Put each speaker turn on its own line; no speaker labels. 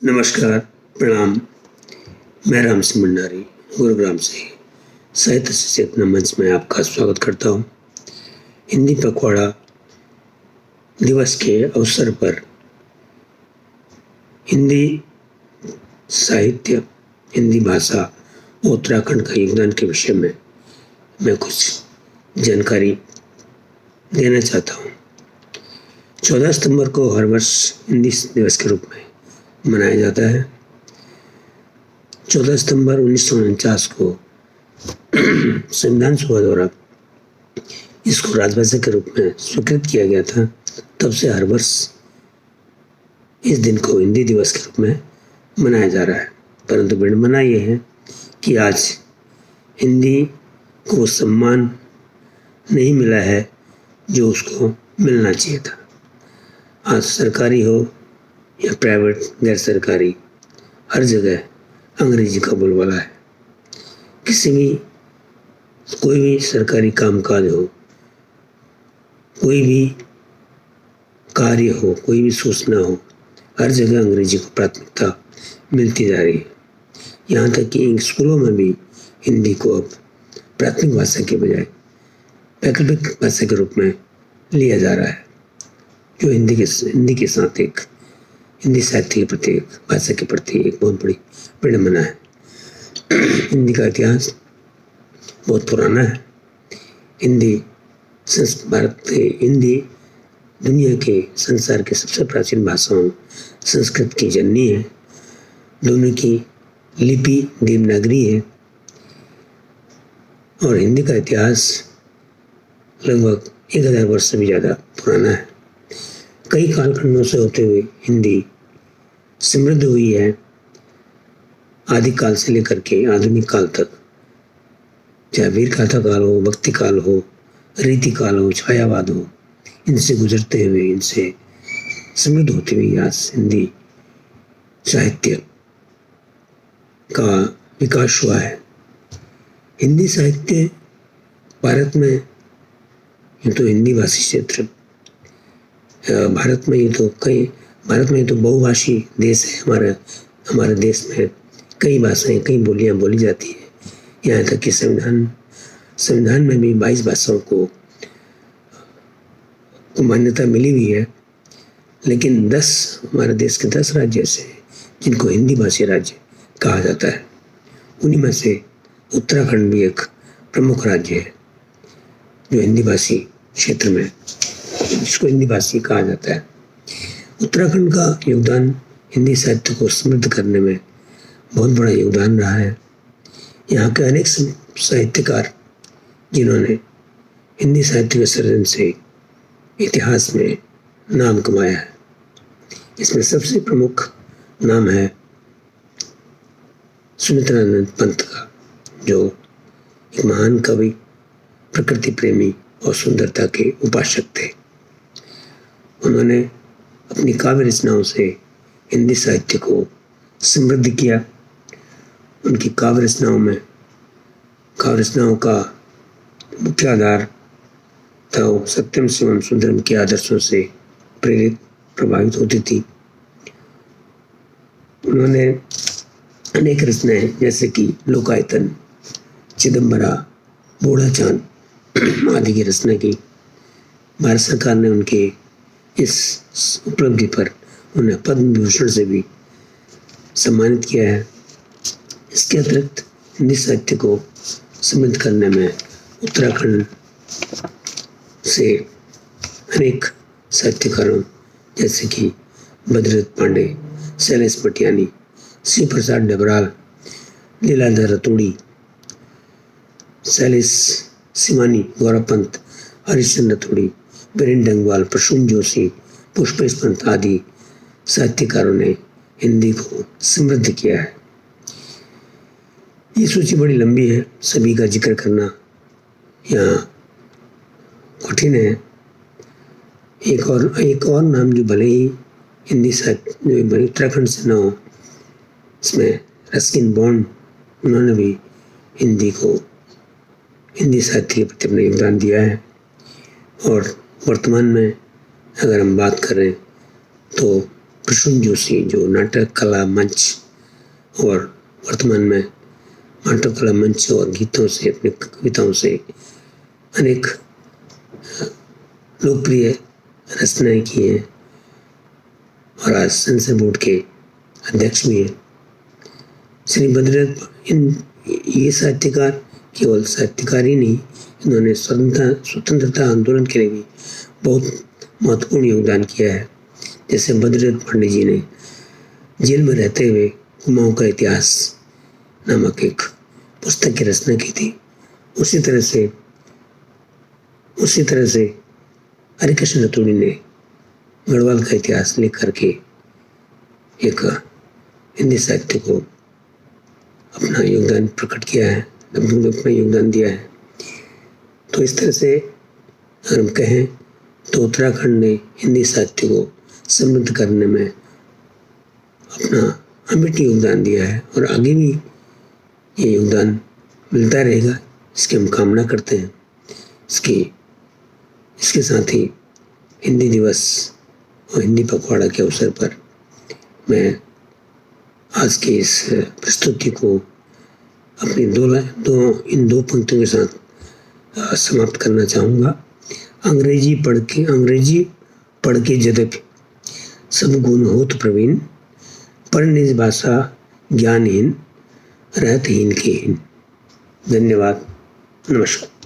नमस्कार, प्रणाम। मैं राम सिंह भंडारी, गुरुग्राम से साहित्य से चेतना मंच में आपका स्वागत करता हूँ। हिंदी पखवाड़ा दिवस के अवसर पर हिंदी साहित्य, हिंदी भाषा और उत्तराखंड का योगदान के विषय में मैं कुछ जानकारी देना चाहता हूँ। 14 सितंबर को हर वर्ष हिंदी दिवस के रूप में मनाया जाता है। 14 सितंबर 1949 को संविधान सभा द्वारा इसको राजभाषा के रूप में स्वीकृत किया गया था। तब से हर वर्ष इस दिन को हिंदी दिवस के रूप में मनाया जा रहा है। परंतु विडंबना ये है कि आज हिंदी को सम्मान नहीं मिला है जो उसको मिलना चाहिए था। आज सरकारी हो या प्राइवेट, गैर सरकारी, हर जगह अंग्रेजी का बोलबाला है। कोई भी सरकारी कामकाज हो, कोई भी कार्य हो, कोई भी सूचना हो, हर जगह अंग्रेजी को प्राथमिकता मिलती जा रही है। यहाँ तक कि स्कूलों में भी हिंदी को अब प्राथमिक भाषा के बजाय वैकल्पिक भाषा के रूप में लिया जा रहा है, जो हिंदी के साथ एक हिंदी साहित्य के प्रति, एक भाषा के प्रति एक बहुत बड़ी विडंबना है। हिंदी का इतिहास बहुत पुराना है। हिंदी दुनिया के संसार के सबसे प्राचीन भाषाओं संस्कृत की जननी है। दोनों की लिपि देवनागरी है और हिंदी का इतिहास लगभग 1000 वर्ष से भी ज़्यादा पुराना है। कई कालखंडों से होते हुए हिंदी समृद्ध हुई है, आदिकाल से लेकर के आधुनिक काल तक। चाहे वीर गाथा काल हो, भक्ति काल हो, रीति काल हो, छायावाद हो, इनसे गुजरते हुए, इनसे समृद्ध होती हुई आज हिंदी साहित्य का विकास हुआ है। हिंदी साहित्य भारत में ये तो हिंदी भाषी क्षेत्र, भारत में ये तो बहुभाषी देश है। हमारे देश में कई भाषाएं, कई बोलियां बोली जाती हैं। यहाँ तक कि संविधान में भी 22 भाषाओं को मान्यता मिली हुई है। लेकिन हमारे देश के 10 राज्य ऐसे हैं जिनको हिंदी भाषी राज्य कहा जाता है। उन्हीं में से उत्तराखंड भी एक प्रमुख राज्य है जो हिंदी भाषी क्षेत्र में, जिसको हिंदी भाषी कहा जाता है। उत्तराखंड का योगदान हिंदी साहित्य को समृद्ध करने में बहुत बड़ा योगदान रहा है। यहाँ के अनेक साहित्यकार जिन्होंने हिंदी साहित्य के सृजन से इतिहास में नाम कमाया है, इसमें सबसे प्रमुख नाम है सुमित्रानंद पंत का, जो एक महान कवि, प्रकृति प्रेमी और सुंदरता के उपासक थे। उन्होंने अपनी काव्य रचनाओं से हिंदी साहित्य को समृद्ध किया। उनकी काव्य रचनाओं का मुख्य आधार था वो सत्यम शिवम सुंदरम के आदर्शों से प्रभावित होती थी। उन्होंने अनेक रचनाएं जैसे कि लोकायतन, चिदम्बरा, बूढ़ा चांद आदि की रचना की। भारत सरकार ने उनके इस उपलब्धि पर उन्हें पद्म विभूषण से भी सम्मानित किया है। इसके अतिरिक्त हिंदी साहित्य को समृद्ध करने में उत्तराखंड से अनेक साहित्यकारों जैसे कि भद्रत पांडे, शैलेश पटियानी, शिव प्रसाद डबराल, लीलाधर रतूड़ी, शैलेश सिमानी, गौरव पंत, हरिश्चंद्र रतूड़ी, वीरेंद्र डंगवाल, प्रसून जोशी, पुष्पेश पंत आदि साहित्यकारों ने हिंदी को समृद्ध किया है। ये सूची बड़ी लंबी है, सभी का जिक्र करना यहाँ कठिन है। एक और नाम जो भले ही हिंदी साहित्य जो उत्तराखंड से न हो, इसमें रस्किन बॉन्ड, उन्होंने भी हिंदी साहित्य के प्रति अपना योगदान दिया है। और वर्तमान में अगर हम बात करें तो प्रसून जोशी जो नाटक कला मंच और वर्तमान में नाटक कला मंच और गीतों से, अपनी कविताओं से अनेक लोकप्रिय रचनाएं की हैं और आज सेंसर बोर्ड के अध्यक्ष भी हैं। श्री बद्रीनाथ ये साहित्यकार केवल साहित्यकार ही नहीं, इन्होंने स्वतंत्रता आंदोलन के लिए भी बहुत महत्वपूर्ण योगदान किया है। जैसे बद्रीनाथ पांडे जी ने जेल में रहते हुए कुमाऊं का इतिहास नामक एक पुस्तक की रचना की थी। उसी तरह से हरिकृष्ण रतूड़ी ने गढ़वाल का इतिहास लिख करके एक हिंदी साहित्य को अपना योगदान प्रकट किया है, अपना योगदान दिया है। तो इस तरह से अगर हम कहें तो उत्तराखंड ने हिंदी साहित्य को समृद्ध करने में अपना अमिट योगदान दिया है और आगे भी ये योगदान मिलता रहेगा, इसकी हम कामना करते हैं। इसके साथ ही हिंदी दिवस और हिंदी पखवाड़ा के अवसर पर मैं आज की इस प्रस्तुति को अपनी इन दो पंक्तियों के साथ समाप्त करना चाहूँगा। अंग्रेजी पढ़ के यद्यपि सब गुण होत प्रवीण, पर निज भाषा ज्ञानहीन रहत हीन के हीन। धन्यवाद, नमस्कार।